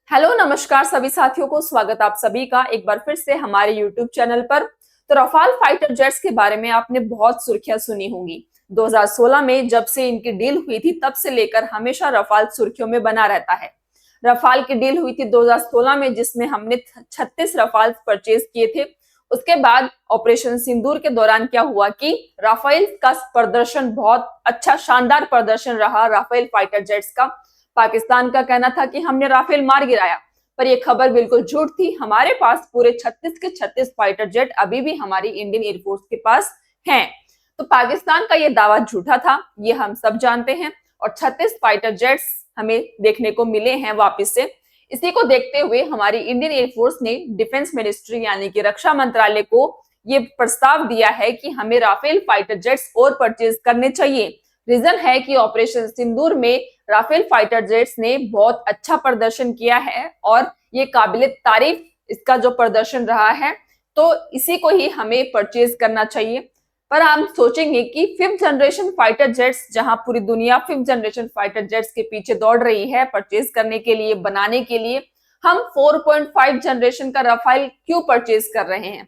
Hello नमस्कार सभी साथियों को स्वागत आप सभी का एक बार फिर से हमारे यूट्यूब चैनल पर। तो रफाल फाइटर जेट्स के बारे में आपने बहुत सुर्खियां सुनी होंगी। 2016 में जब से इनकी डील हुई थी तब से लेकर हमेशा रफाल सुर्खियों में बना रहता है। रफाल की डील हुई थी 2016 में जिसमें हमने 36 रफाल परचेज किए थे। उसके बाद ऑपरेशन सिंदूर के दौरान क्या हुआ कि राफेल का प्रदर्शन बहुत अच्छा शानदार प्रदर्शन रहा राफेल फाइटर जेट्स का। पाकिस्तान का कहना था कि हमने राफेल मार गिराया, पर यह खबर बिल्कुल झूठ थी। हमारे पास पूरे 36 के 36 फाइटर जेट अभी भी हमारी इंडियन एयरफोर्स के पास हैं। तो पाकिस्तान का यह दावा झूठा था, ये हम सब जानते हैं। और 36 फाइटर जेट्स हमें देखने को मिले हैं वापस से। इसी को देखते हुए हमारी इंडियन एयरफोर्स ने डिफेंस मिनिस्ट्री यानी कि रक्षा मंत्रालय को ये प्रस्ताव दिया है कि हमें राफेल फाइटर जेट्स और परचेज करने चाहिए। रीजन है कि ऑपरेशन सिंदूर में राफेल फाइटर जेट्स ने बहुत अच्छा प्रदर्शन किया है और ये काबिले तारीफ इसका जो प्रदर्शन रहा है, तो इसी को ही हमें परचेज करना चाहिए। पर हम सोचेंगे कि फिफ्थ जनरेशन फाइटर जेट्स, जहां पूरी दुनिया फिफ्थ जनरेशन फाइटर जेट्स के पीछे दौड़ रही है परचेज करने के लिए, बनाने के लिए, हम 4.5 जनरेशन का राफेल क्यों परचेज कर रहे हैं?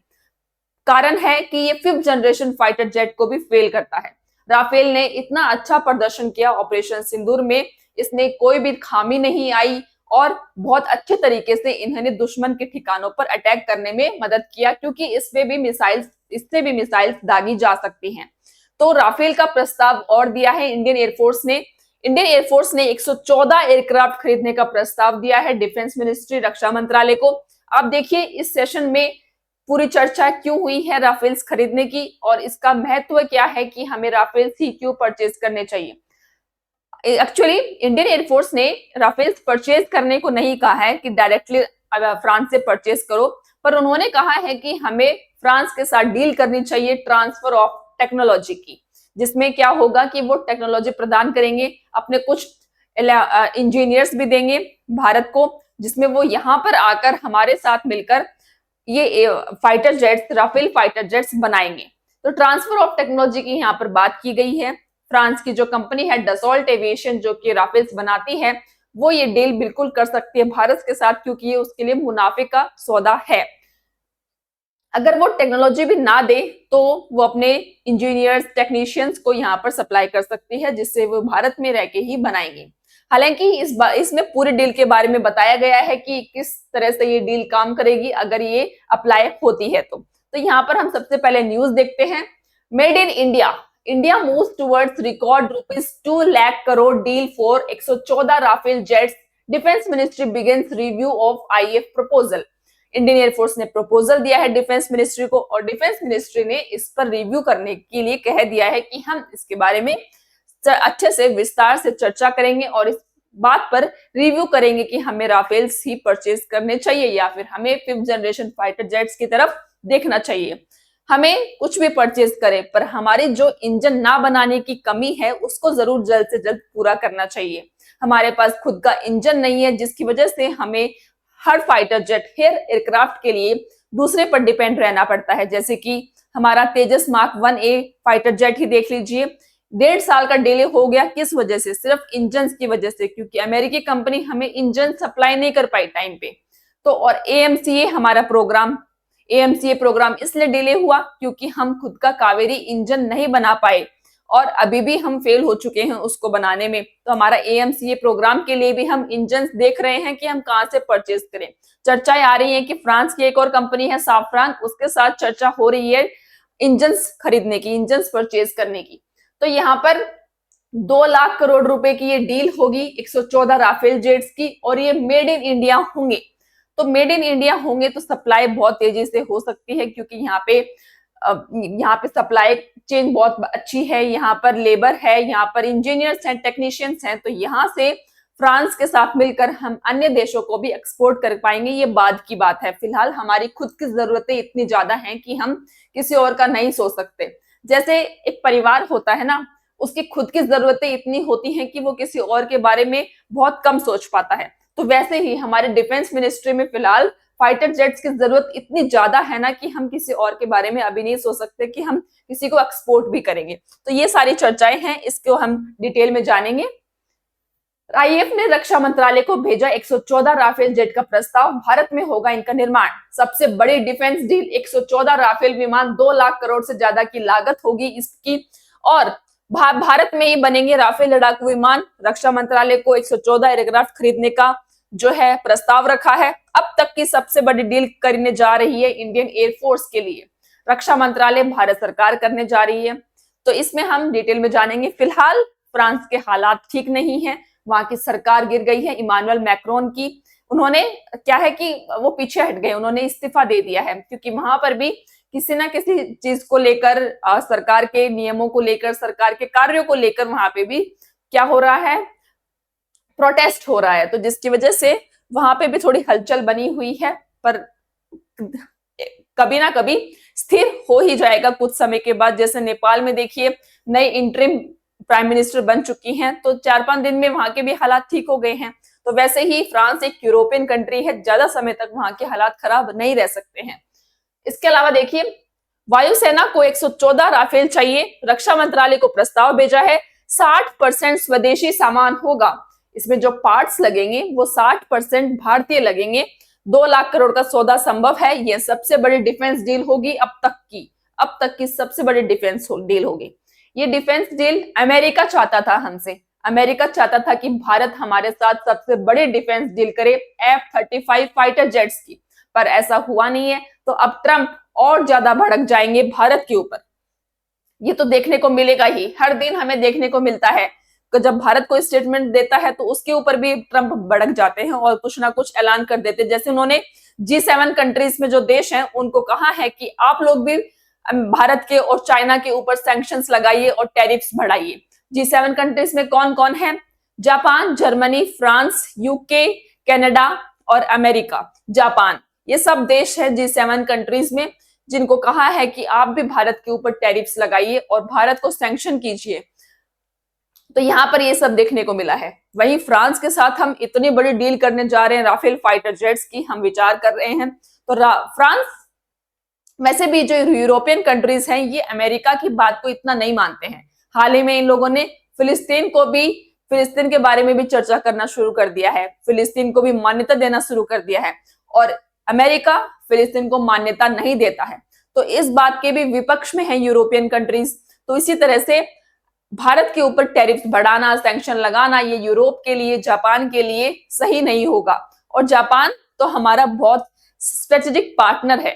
कारण है कि ये फिफ्थ जनरेशन फाइटर जेट को भी फेल करता है। राफेल ने इतना अच्छा प्रदर्शन किया ऑपरेशन सिंदूर में, इसने कोई भी खामी नहीं आई और बहुत अच्छे तरीके से इन्होंने दुश्मन के ठिकानों पर अटैक करने में मदद किया, क्योंकि इससे भी मिसाइल्स दागी जा सकती हैं। तो राफेल का प्रस्ताव और दिया है इंडियन एयरफोर्स ने। इंडियन एयरफोर्स ने 114 एयरक्राफ्ट खरीदने का प्रस्ताव दिया है डिफेंस मिनिस्ट्री रक्षा मंत्रालय को। आप देखिए इस सेशन में पूरी चर्चा क्यों हुई है राफेल्स खरीदने की और इसका महत्व क्या है कि हमें राफेल्स ही क्यों परचेज करने चाहिए। एक्चुअली इंडियन एयरफोर्स ने राफेल्स परचेज करने को नहीं कहा है कि डायरेक्टली फ्रांस से परचेज करो, पर उन्होंने कहा है कि हमें फ्रांस के साथ डील करनी चाहिए ट्रांसफर ऑफ टेक्नोलॉजी की, जिसमें क्या होगा कि वो टेक्नोलॉजी प्रदान करेंगे, अपने कुछ इंजीनियर्स भी देंगे भारत को, जिसमें वो यहाँ पर आकर हमारे साथ मिलकर ये fighter jets, Rafale fighter jets बनाएंगे। तो ट्रांसफर ऑफ टेक्नोलॉजी की यहाँ पर बात की गई है। फ्रांस की जो कंपनी है डसॉल्ट एविएशन, जो कि राफेल्स बनाती है, वो ये डील बिल्कुल कर सकती है भारत के साथ, क्योंकि ये उसके लिए मुनाफे का सौदा है। अगर वो टेक्नोलॉजी भी ना दे तो वो अपने इंजीनियर्स, टेक्नीशियंस को यहाँ पर सप्लाई कर सकती है, जिससे वो भारत में रह के ही बनाएंगे। हालांकि इसमें पूरी डील के बारे में बताया गया है कि किस तरह से ये डील काम करेगी अगर ये अप्लाई होती है तो यहाँ पर हम सबसे पहले न्यूज देखते हैं। Made in India, India moves towards record ₹2 lakh crore deal for 114 Rafale jets, defence ministry begins review of IF proposal. Indian air force ने प्रपोजल दिया है डिफेंस मिनिस्ट्री को और डिफेंस मिनिस्ट्री ने इस पर रिव्यू करने के लिए कह दिया है कि हम इसके बारे में अच्छे से विस्तार से चर्चा करेंगे और इस बात पर रिव्यू करेंगे कि हमें राफेल्स ही परचेज करने चाहिए या फिर हमें फिफ्थ जनरेशन फाइटर जेट्स की तरफ देखना चाहिए। हमें कुछ भी परचेज करें, पर हमारे जो इंजन ना बनाने की कमी है उसको जरूर जल्द से जल्द पूरा करना चाहिए। हमारे पास खुद का इंजन नहीं है, जिसकी वजह से हमें हर फाइटर जेट, हर एयरक्राफ्ट के लिए दूसरे पर डिपेंड रहना पड़ता है। जैसे कि हमारा तेजस मार्क 1A फाइटर जेट ही देख लीजिए, 1.5 साल का डिले हो गया। किस वजह से? सिर्फ इंजन की वजह से, क्योंकि अमेरिकी कंपनी हमें इंजन सप्लाई नहीं कर पाई टाइम पे। तो और एएमसीए प्रोग्राम इसलिए डिले हुआ क्योंकि हम खुद का कावेरी इंजन नहीं बना पाए और अभी भी हम फेल हो चुके हैं उसको बनाने में। तो हमारा एएमसीए प्रोग्राम के लिए भी हम इंजन देख रहे हैं कि हम कहां से परचेज करें। चर्चाएं आ रही हैं कि फ्रांस की एक और कंपनी है साफ्रान, उसके साथ चर्चा हो रही है इंजन खरीदने की, इंजन परचेज करने की। तो यहाँ पर 2 लाख करोड़ रुपए की ये डील होगी 114 राफेल जेट्स की और ये मेड इन इंडिया होंगे। तो मेड इन इंडिया होंगे तो सप्लाई बहुत तेजी से हो सकती है, क्योंकि यहाँ पे सप्लाई चेन बहुत अच्छी है, यहाँ पर लेबर है, यहाँ पर इंजीनियर्स हैं, टेक्नीशियंस हैं। तो यहाँ से फ्रांस के साथ मिलकर हम अन्य देशों को भी एक्सपोर्ट कर पाएंगे, ये बाद की बात है। फिलहाल हमारी खुद की जरूरतें इतनी ज्यादा हैं कि हम किसी और का नहीं सोच सकते। जैसे एक परिवार होता है ना, उसकी खुद की जरूरतें इतनी होती हैं कि वो किसी और के बारे में बहुत कम सोच पाता है। तो वैसे ही हमारे डिफेंस मिनिस्ट्री में फिलहाल फाइटर जेट्स की जरूरत इतनी ज्यादा है ना कि हम किसी और के बारे में अभी नहीं सोच सकते कि हम किसी को एक्सपोर्ट भी करेंगे। तो ये सारी चर्चाएं हैं, इसको हम डिटेल में जानेंगे। आईएफ ने रक्षा मंत्रालय को भेजा 114 राफेल जेट का प्रस्ताव, भारत में होगा इनका निर्माण। सबसे बड़ी डिफेंस डील, 114 राफेल विमान, 2 लाख करोड़ से ज्यादा की लागत होगी इसकी, और भारत में ही बनेंगे राफेल लड़ाकू विमान। रक्षा मंत्रालय को 114 एयरक्राफ्ट खरीदने का जो है प्रस्ताव रखा है। अब तक की सबसे बड़ी डील करने जा रही है इंडियन एयरफोर्स के लिए, रक्षा मंत्रालय भारत सरकार करने जा रही है। तो इसमें हम डिटेल में जानेंगे। फिलहाल फ्रांस के हालात ठीक नहीं है, वहां की सरकार गिर गई है इमानुएल मैक्रोन की। उन्होंने क्या है कि वो पीछे हट गए, उन्होंने इस्तीफा दे दिया है, क्योंकि वहां पर भी किसी ना किसी चीज को लेकर, सरकार के नियमों को लेकर, सरकार के कार्यों को लेकर वहां पे भी क्या हो रहा है, प्रोटेस्ट हो रहा है। तो जिसकी वजह से वहां पे भी थोड़ी हलचल बनी हुई है, पर कभी ना कभी स्थिर हो ही जाएगा कुछ समय के बाद। जैसे नेपाल में देखिए नई इंटरिम प्राइम मिनिस्टर बन चुकी हैं, तो 4-5 दिन में वहां के भी हालात ठीक हो गए हैं। तो वैसे ही फ्रांस एक यूरोपियन कंट्री है, ज्यादा समय तक वहां के हालात खराब नहीं रह सकते हैं। इसके अलावा देखिए, वायुसेना को 114 राफेल चाहिए, रक्षा मंत्रालय को प्रस्ताव भेजा है। 60% स्वदेशी सामान होगा, इसमें जो पार्ट्स लगेंगे वो 60% भारतीय लगेंगे। 2 लाख करोड़ का सौदा संभव है। यह सबसे बड़ी डिफेंस डील होगी अब तक की सबसे बड़ी डिफेंस डील होगी। ये डिफेंस डील अमेरिका चाहता था हमसे, अमेरिका चाहता था कि भारत हमारे साथ सबसे बड़ी डिफेंस डील करे F-35 फाइटर जेट्स की, पर ऐसा हुआ नहीं है। तो अब ट्रंप और ज्यादा भड़क जाएंगे भारत के ऊपर। ये तो देखने को मिलेगा ही, हर दिन हमें देखने को मिलता है कि जब भारत कोई स्टेटमेंट देता है तो उसके ऊपर भी ट्रंप भड़क जाते हैं और कुछ ना कुछ ऐलान कर देते हैं। जैसे उन्होंने G7 कंट्रीज में जो देश हैं उनको कहा है कि आप लोग भी भारत के और चाइना के ऊपर सैंक्शंस लगाइए और टैरिफ्स बढ़ाइए। G7 कंट्रीज में कौन कौन है? Japan, Germany, France, UK, Canada और अमेरिका। जापान, ये सब देश है G7 कंट्रीज में जिनको कहा है कि आप भी भारत के ऊपर टैरिफ्स लगाइए और भारत को सैंक्शन कीजिए। तो यहाँ पर ये सब देखने को मिला है। वहीं फ्रांस के साथ हम इतनी बड़ी डील करने जा रहे हैं राफेल फाइटर जेट्स की, हम विचार कर रहे हैं। तो फ्रांस, वैसे भी जो यूरोपियन कंट्रीज हैं ये अमेरिका की बात को इतना नहीं मानते हैं। हाल ही में इन लोगों ने फिलिस्तीन के बारे में भी चर्चा करना शुरू कर दिया है, फिलिस्तीन को भी मान्यता देना शुरू कर दिया है, और अमेरिका फिलिस्तीन को मान्यता नहीं देता है। तो इस बात के भी विपक्ष में है यूरोपियन कंट्रीज। तो इसी तरह से भारत के ऊपर टैरिफ बढ़ाना, सैंक्शन लगाना, ये यूरोप के लिए, जापान के लिए सही नहीं होगा। और जापान तो हमारा बहुत स्ट्रेटेजिक पार्टनर है,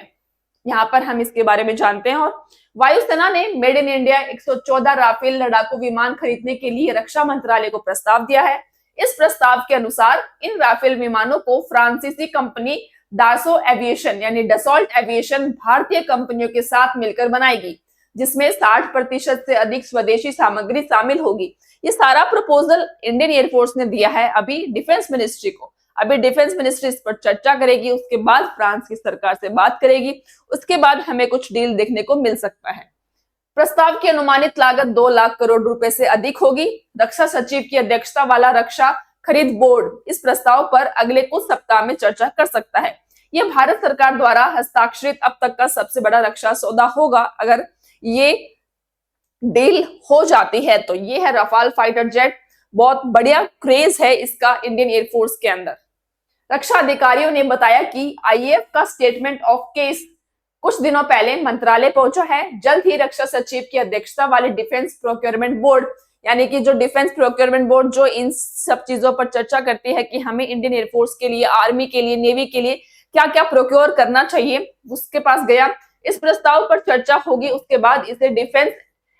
यहाँ पर हम इसके बारे में जानते हैं। और वायुसेना ने मेड इन इंडिया 114 राफेल लड़ाकू विमान खरीदने के लिए रक्षा मंत्रालय को प्रस्ताव दिया है। इस प्रस्ताव के अनुसार इन राफेल विमानों को फ्रांसीसी कंपनी डासो एविएशन यानी डसॉल्ट एविएशन भारतीय कंपनियों के साथ मिलकर बनाएगी, जिसमें 60% से अधिक स्वदेशी सामग्री शामिल होगी। ये सारा प्रपोजल इंडियन एयरफोर्स ने दिया है अभी डिफेंस मिनिस्ट्री को। अभी डिफेंस मिनिस्ट्री इस पर चर्चा करेगी, उसके बाद फ्रांस की सरकार से बात करेगी, उसके बाद हमें कुछ डील देखने को मिल सकता है। प्रस्ताव की अनुमानित लागत 2 लाख करोड़ रुपए से अधिक होगी। रक्षा सचिव की अध्यक्षता वाला रक्षा खरीद बोर्ड इस प्रस्ताव पर अगले कुछ सप्ताह में चर्चा कर सकता है। यह भारत सरकार द्वारा हस्ताक्षरित अब तक का सबसे बड़ा रक्षा सौदा होगा। अगर ये डील हो जाती है तो ये है रफाल फाइटर जेट। बहुत बढ़िया क्रेज है इसका इंडियन एयरफोर्स के अंदर। रक्षा अधिकारियों ने बताया कि आईएएफ का स्टेटमेंट ऑफ केस कुछ दिनों पहले मंत्रालय पहुंचा है। जल्द ही रक्षा सचिव की अध्यक्षता वाले डिफेंस प्रोक्योरमेंट बोर्ड, यानी कि जो डिफेंस प्रोक्योरमेंट बोर्ड जो इन सब चीजों पर चर्चा करती है कि हमें इंडियन एयरफोर्स के लिए, आर्मी के लिए, नेवी के लिए क्या क्या प्रोक्योर करना चाहिए, उसके पास गया। इस प्रस्ताव पर चर्चा होगी, उसके बाद इसे डिफेंस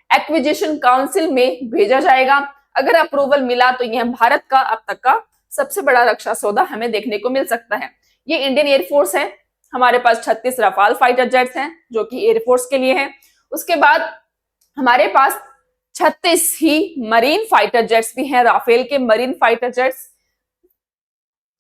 एक्विजिशन काउंसिल में भेजा जाएगा। अगर अप्रूवल मिला तो यह भारत का अब तक का सबसे बड़ा रक्षा सौदा हमें देखने को मिल सकता है। ये इंडियन एयरफोर्स है, हमारे पास 36 रफाल फाइटर जेट्स हैं जो कि एयरफोर्स के लिए हैं। उसके बाद हमारे पास 36 ही मरीन फाइटर जेट्स भी हैं, राफेल के मरीन फाइटर जेट्स।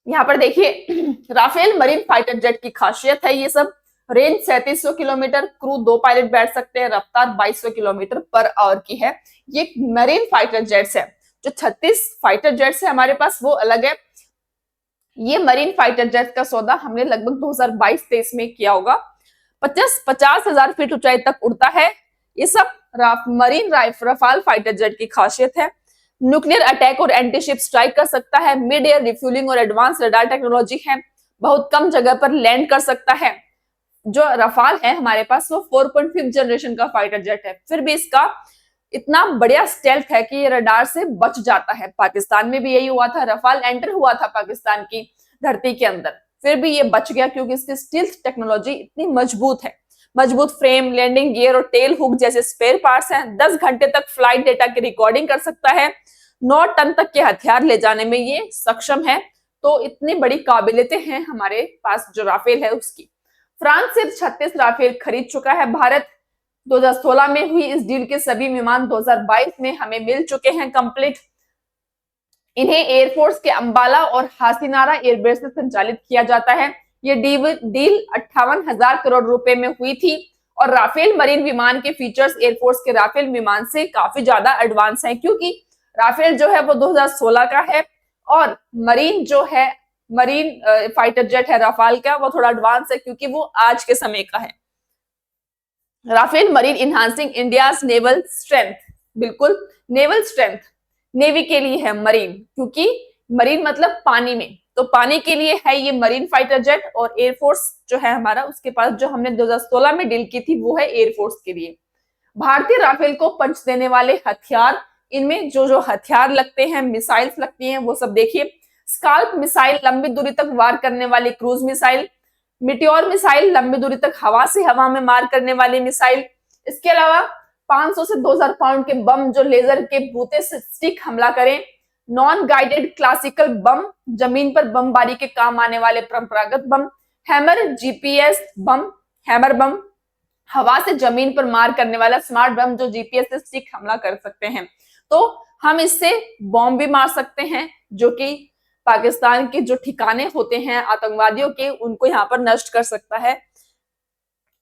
यहाँ पर देखिए राफेल मरीन फाइटर जेट की खासियत है, ये सब रेंज 3700 किलोमीटर, क्रू 2 पायलट बैठ सकते हैं, रफ्तार 2200 किलोमीटर पर आवर की है। ये मरीन फाइटर जेट्स है। जो 36 फाइटर जेट्स है हमारे पास वो अलग है। ये मरीन फाइटर जेट्स का सौदा हमने लगभग 2022-23 में किया होगा। 50,000 फीट ऊंचाई तक उड़ता है। ये सब मरीन रफाल फाइटर जेट की खासियत है। न्यूक्लियर अटैक और एंटी शिप स्ट्राइक कर सकता है, मिड एयर रिफ्यूलिंग और एडवांस रडार टेक्नोलॉजी है, बहुत कम जगह पर लैंड कर सकता है। जो रफाल है हमारे पास वो 4.5 जनरेशन का फाइटर जेट है, फिर भी इसका इतना बढ़िया स्टेल्थ है कि ये रडार से बच जाता है। पाकिस्तान में भी यही हुआ था, रफाल एंटर हुआ था पाकिस्तान की धरती के अंदर, फिर भी ये बच गया क्योंकि इसकी स्टील्थ टेक्नोलॉजी इतनी मजबूत है। मजबूत फ्रेम, लैंडिंग गियर और टेल हुक जैसे स्पेयर पार्ट्स हैं। 10 घंटे तक फ्लाइट डेटा की रिकॉर्डिंग कर सकता है। 9 टन तक के हथियार ले जाने में ये सक्षम है। तो इतनी बड़ी काबिलियतें हैं हमारे पास जो राफेल है उसकी। फ्रांस से 36 राफेल खरीद चुका है भारत। 2016 में हुई इस डील के सभी विमान 2022 में हमें मिल चुके हैं कंप्लीट। इन्हें एयरफोर्स के अंबाला और हासीनारा एयरबेस से संचालित किया जाता है। ये डील 58,000 करोड़ रुपए में हुई थी और राफेल मरीन विमान के फीचर्स एयरफोर्स के राफेल विमान से काफी ज्यादा एडवांस हैं, क्योंकि राफेल जो है वो 2016 का है और मरीन जो है मरीन फाइटर जेट है राफाल का, वो थोड़ा एडवांस है क्योंकि वो आज के समय का है। Rafale marine enhancing India's naval strength, बिल्कुल नेवल स्ट्रेंथ, नेवी के लिए है मरीन, क्योंकि मरीन मतलब पानी में, तो पानी के लिए है ये मरीन फाइटर जेट। और एयरफोर्स जो है हमारा उसके पास जो हमने 2016 में डील की थी वो है एयरफोर्स के लिए। भारतीय राफेल को पंच देने वाले हथियार, इनमें जो जो हथियार लगते हैं, मिसाइल्स लगती हैं, वो सब देखिए। स्काल्प मिसाइल, लंबी दूरी तक वार करने वाली क्रूज मिसाइल। मिटियोर मिसाइल, लंबी दूरी तक हवा से हवा में मार करने वाली मिसाइल। इसके अलावा 500 से 2000 पाउंड के बम जो लेजर के बूते से स्टिक हमला करें। नॉन गाइडेड क्लासिकल बम, जमीन पर बमबारी के काम आने वाले परंपरागत बम। हैमर जीपीएस बम, हैमर बम, हवा से जमीन पर मार करने वाला स्मार्ट बम जो जीपीएस से स्टिक हमला कर सकते हैं। तो हम इससे बॉम्ब भी मार सकते हैं जो कि पाकिस्तान के जो ठिकाने होते हैं आतंकवादियों के, उनको यहाँ पर नष्ट कर सकता है,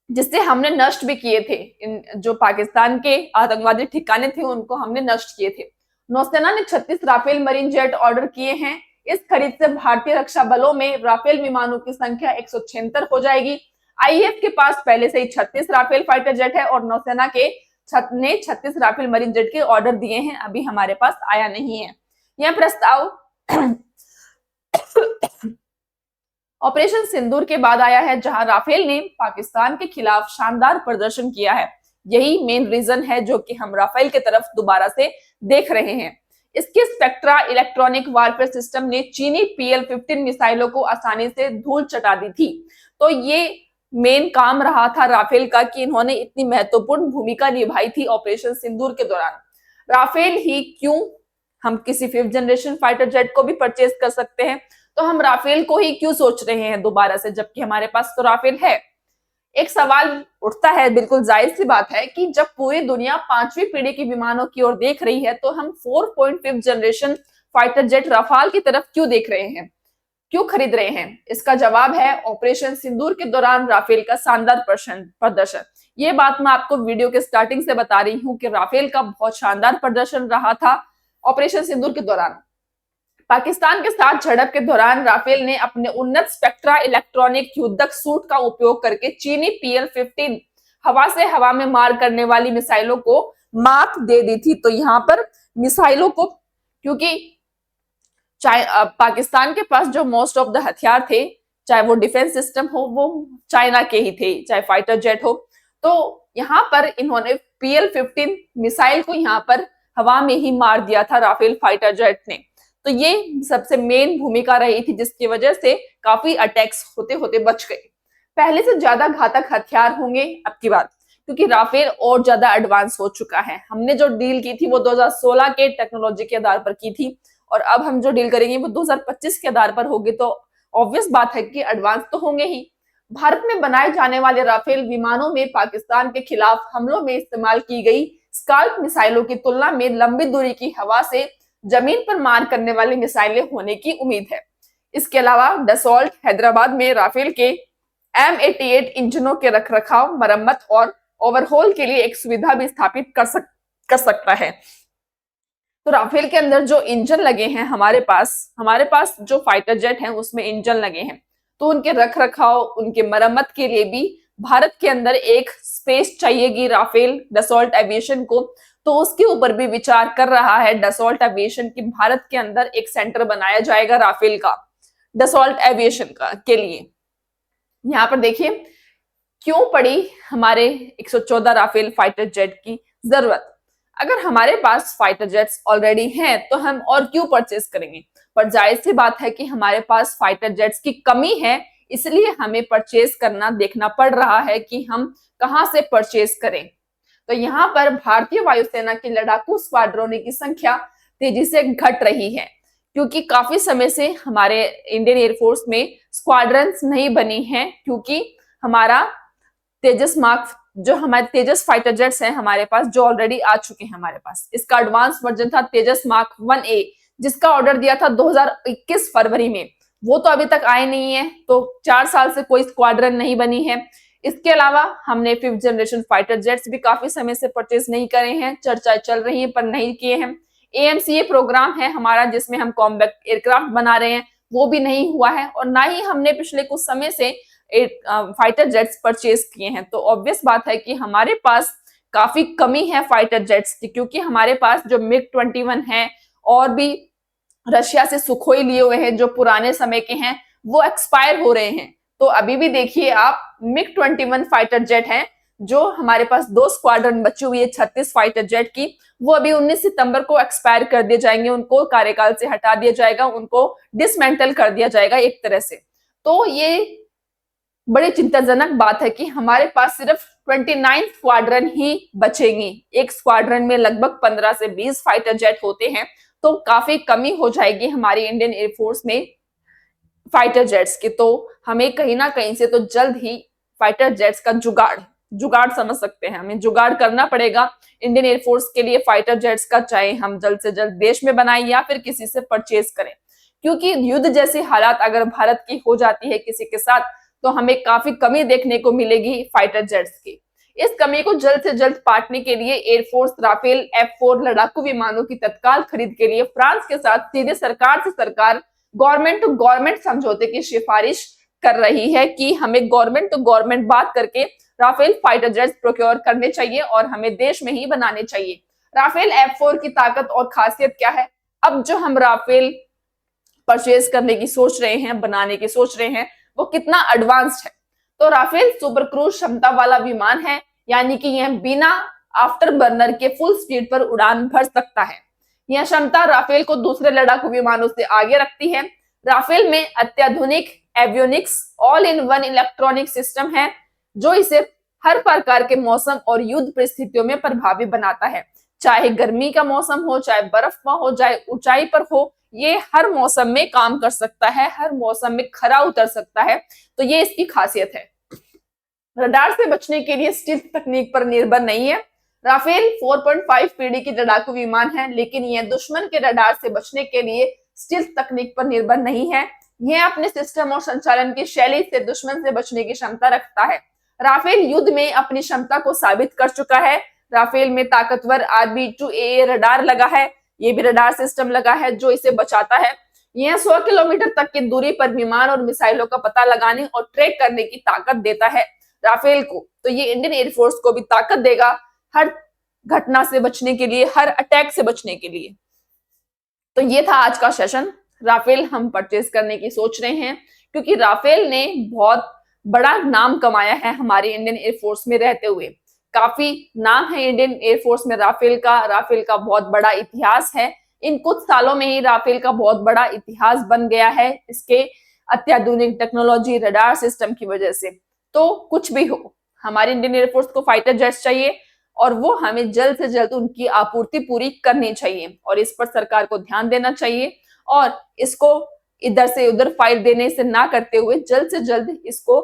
जिससे हमने नष्ट भी किए थे। इन जो पाकिस्तान के आतंकवादी ठिकाने थे उनको हमने नष्ट किए थे। नौसेना ने 36 राफेल मरीन जेट ऑर्डर किए हैं। इस खरीद से भारतीय रक्षा बलों में राफेल विमानों की संख्या 176 हो जाएगी। आईएफ के पास पहले से ही 36 राफेल फाइटर जेट है और नौसेना के 36 राफेल मरीन जेट के ऑर्डर दिए हैं, अभी हमारे पास आया नहीं है। यह प्रस्ताव ऑपरेशन सिंदूर के बाद आया है, जहां राफेल ने पाकिस्तान के खिलाफ शानदार प्रदर्शन किया है। यही मेन रीजन है जो कि हम राफेल की तरफ दोबारा से देख रहे हैं। इसके स्पेक्ट्रा इलेक्ट्रॉनिक वारफेयर सिस्टम ने चीनी PL-15 मिसाइलों को आसानी से धूल चटा दी थी। तो ये मेन काम रहा था राफेल का कि इन्होंने इतनी महत्वपूर्ण भूमिका निभाई थी ऑपरेशन सिंदूर के दौरान। राफेल ही क्यों, हम किसी 5th जनरेशन फाइटर जेट को भी परचेज कर सकते हैं, तो हम राफेल को ही क्यों सोच रहे हैं दोबारा से, जबकि हमारे पास तो राफेल है। एक सवाल उठता है, बिल्कुल जायज सी बात है, कि जब पूरी दुनिया 5वीं पीढ़ी की विमानों की ओर देख रही है तो हम 4.5 जनरेशन फाइटर जेट राफाल की तरफ क्यों देख रहे हैं, क्यों खरीद रहे हैं? इसका जवाब है ऑपरेशन सिंदूर के दौरान राफेल का शानदार प्रदर्शन। ये बात मैं आपको वीडियो के स्टार्टिंग से बता रही हूँ कि राफेल का बहुत शानदार प्रदर्शन रहा था ऑपरेशन सिंदूर के दौरान। पाकिस्तान के साथ झड़प के दौरान राफेल ने अपने उन्नत स्पेक्ट्रा इलेक्ट्रॉनिक युद्धक सूट का उपयोग करके चीनी PL-15 हवा से हवा में मार करने वाली मिसाइलों को मात दे दी थी। तो यहाँ पर मिसाइलों को, क्योंकि पाकिस्तान के पास जो मोस्ट ऑफ द हथियार थे, चाहे वो डिफेंस सिस्टम हो, वो चाइना के ही थे, चाहे फाइटर जेट हो, तो यहाँ पर इन्होंने PL-15 मिसाइल को यहाँ पर हवा में ही मार दिया था राफेल फाइटर जेट ने। तो ये सबसे मेन भूमिका रही थी जिसकी वजह से काफी अटैक्स होते होते बच गए। पहले से ज्यादा घातक हथियार होंगे अब की बात, क्योंकि राफेल और ज्यादा एडवांस हो चुका है। हमने जो डील की थी वो 2016 के टेक्नोलॉजी के आधार पर की थी और अब हम जो डील करेंगे वो 2025 के आधार पर होगी। तो ऑब्वियस बात है कि एडवांस तो होंगे ही। भारत में बनाए जाने वाले राफेल विमानों में पाकिस्तान के खिलाफ हमलों में इस्तेमाल की गई स्काल्प मिसाइलों की तुलना में लंबी दूरी की हवा से जमीन पर मार करने वाली मिसाइलें होने की उम्मीद है। इसके अलावा डसॉल्ट हैदराबाद में राफेल के M88 इंजनों के रखरखाव, मरम्मत और ओवरहॉल के लिए एक सुविधा भी स्थापित कर सकता है। तो राफेल के अंदर जो इंजन लगे हैं हमारे पास जो फाइटर जेट हैं उसमें इंजन लगे हैं, तो उनके रखरखाव, उनके मरम्मत के लिए भी भारत के अंदर एक स्पेस चाहिएगी राफेल डसॉल्ट एविएशन को। तो उसके ऊपर भी विचार कर रहा है डसॉल्ट एविएशन की भारत के अंदर एक सेंटर बनाया जाएगा राफेल का, डसॉल्ट एविएशन का के लिए। यहाँ पर देखिए क्यों पड़ी हमारे 114 राफेल फाइटर जेट की जरूरत। अगर हमारे पास फाइटर जेट्स ऑलरेडी हैं तो हम और क्यों परचेज करेंगे, पर जाहिर सी बात है कि हमारे पास फाइटर जेट्स की कमी है, इसलिए हमें परचेज करना देखना पड़ रहा है कि हम कहां से परचेज करें। तो यहाँ पर भारतीय वायुसेना की लड़ाकू स्क्वाड्रोनों की संख्या तेजी से घट रही है, क्योंकि काफी समय से हमारे इंडियन एयरफोर्स में स्क्वाड्रन्स नहीं बनी हैं, क्योंकि हमारा तेजस मार्क जो हमारे तेजस फाइटर जेट्स हैं हमारे पास, जो ऑलरेडी आ चुके हैं हमारे पास, इसका एडवांस वर्जन था तेजस मार्क 1A, जिसका ऑर्डर दिया था 2021 फरवरी में, वो तो अभी तक आए नहीं है। तो 4 साल से कोई स्क्वाड्रन नहीं बनी है। इसके अलावा हमने 5th जनरेशन फाइटर जेट्स भी काफी समय से परचेज नहीं करे हैं, चर्चाएं चल रही है पर नहीं किए हैं। AMCA प्रोग्राम है हमारा जिसमें हम कॉम्बैट एयरक्राफ्ट बना रहे हैं, वो भी नहीं हुआ है, और ना ही हमने पिछले कुछ समय से फाइटर जेट्स परचेज किए हैं। तो ऑब्वियस बात है कि हमारे पास काफी कमी है फाइटर जेट्स की, क्योंकि हमारे पास जो MiG-21 है और भी रशिया से सुखोई लिए हुए हैं जो पुराने समय के हैं, वो एक्सपायर हो रहे हैं। तो अभी भी देखिए आप MiG-21 फाइटर जेट हैं जो हमारे पास 2 स्क्वाड्रन बची हुई है 36 फाइटर जेट की, वो अभी 19 सितंबर को एक्सपायर कर दिए जाएंगे, उनको कार्यकाल से हटा दिया जाएगा, उनको डिसमेंटल कर दिया जाएगा एक तरह से। तो ये बड़ी चिंताजनक बात है कि हमारे पास सिर्फ 29 स्क्वाड्रन ही बचेंगे। एक स्क्वाड्रन में लगभग 15 से 20 फाइटर जेट होते हैं, तो काफी कमी हो जाएगी हमारी इंडियन एयरफोर्स में फाइटर जेट्स की। तो हमें कहीं ना कहीं से तो जल्द ही फाइटर जेट्स का जुगाड़ समझ सकते हैं, हमें जुगाड़ करना पड़ेगा इंडियन एयरफोर्स के लिए फाइटर जेट्स का, चाहे हम जल्द से जल्द देश में बनाएं या फिर किसी से परचेज करें। क्योंकि युद्ध जैसी हालात अगर भारत की हो जाती है किसी के साथ, तो हमें काफी कमी देखने को मिलेगी फाइटर जेट्स की। इस कमी को जल्द से जल्द पाटने के लिए एयरफोर्स राफेल F4 लड़ाकू विमानों की तत्काल खरीद के लिए फ्रांस के साथ सीधे सरकार से सरकार, गवर्नमेंट टू गवर्नमेंट समझौते की सिफारिश कर रही है कि हमें गवर्नमेंट टू गवर्नमेंट बात करके राफेल फाइटर जेट्स प्रोक्योर करने चाहिए और हमें देश में ही बनाने चाहिए। राफेल F4 की ताकत और खासियत क्या है? अब जो हम राफेल परचेज करने की सोच रहे हैं, बनाने की सोच रहे हैं, वो कितना एडवांस्ड है। तो राफेल सुपर क्रूज क्षमता वाला विमान है, यानी कि यह बिना आफ्टर बर्नर के फुल स्पीड पर उड़ान भर सकता है। यह क्षमता राफेल को दूसरे लड़ाकू विमानों से आगे रखती है। राफेल में अत्याधुनिक avionics all in one electronic system है, जो इसे हर प्रकार के मौसम और युद्ध परिस्थितियों में प्रभावी बनाता है। चाहे गर्मी का मौसम हो, चाहे बर्फ में हो, चाहे ऊंचाई पर हो, ये हर मौसम में काम कर सकता है, हर मौसम में खरा उतर सकता है। तो ये इसकी खासियत है। रडार से बचने के लिए स्टील्थ तकनीक पर निर्भर नहीं है। राफेल 4.5 पीढ़ी की लड़ाकू विमान है, लेकिन यह दुश्मन के रडार से बचने के लिए स्टील्थ तकनीक पर निर्भर नहीं है। यह अपने सिस्टम और संचालन की शैली से दुश्मन से बचने की क्षमता रखता है। राफेल युद्ध में अपनी क्षमता को साबित कर चुका है। राफेल में ताकतवर RB2AA रडार लगा है, ये भी रडार सिस्टम लगा है जो इसे बचाता है। यह 100 किलोमीटर तक की दूरी पर विमान और मिसाइलों का पता लगाने और ट्रैक करने की ताकत देता है राफेल को। तो ये इंडियन एयरफोर्स को भी ताकत देगा हर घटना से बचने के लिए, हर अटैक से बचने के लिए। तो ये था आज का सेशन। राफेल हम परचेज करने की सोच रहे हैं, क्योंकि राफेल ने बहुत बड़ा नाम कमाया है हमारे इंडियन एयरफोर्स में रहते हुए। काफी नाम है इंडियन एयरफोर्स में राफेल का बहुत बड़ा इतिहास है। इन कुछ सालों में ही राफेल का बहुत बड़ा इतिहास बन गया है, इसके अत्याधुनिक टेक्नोलॉजी, रडार सिस्टम की वजह से। तो कुछ भी हो, हमारे इंडियन एयरफोर्स को फाइटर जेट्स चाहिए और वो हमें जल्द से जल्द उनकी आपूर्ति पूरी करनी चाहिए, और इस पर सरकार को ध्यान देना चाहिए और इसको इधर से उधर फाइल देने से ना करते हुए जल्द से जल्द इसको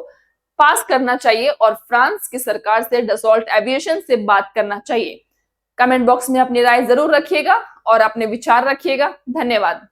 पास करना चाहिए और फ्रांस की सरकार से, डसॉल्ट एविएशन से बात करना चाहिए। कमेंट बॉक्स में अपनी राय जरूर रखिएगा और अपने विचार रखिएगा। धन्यवाद।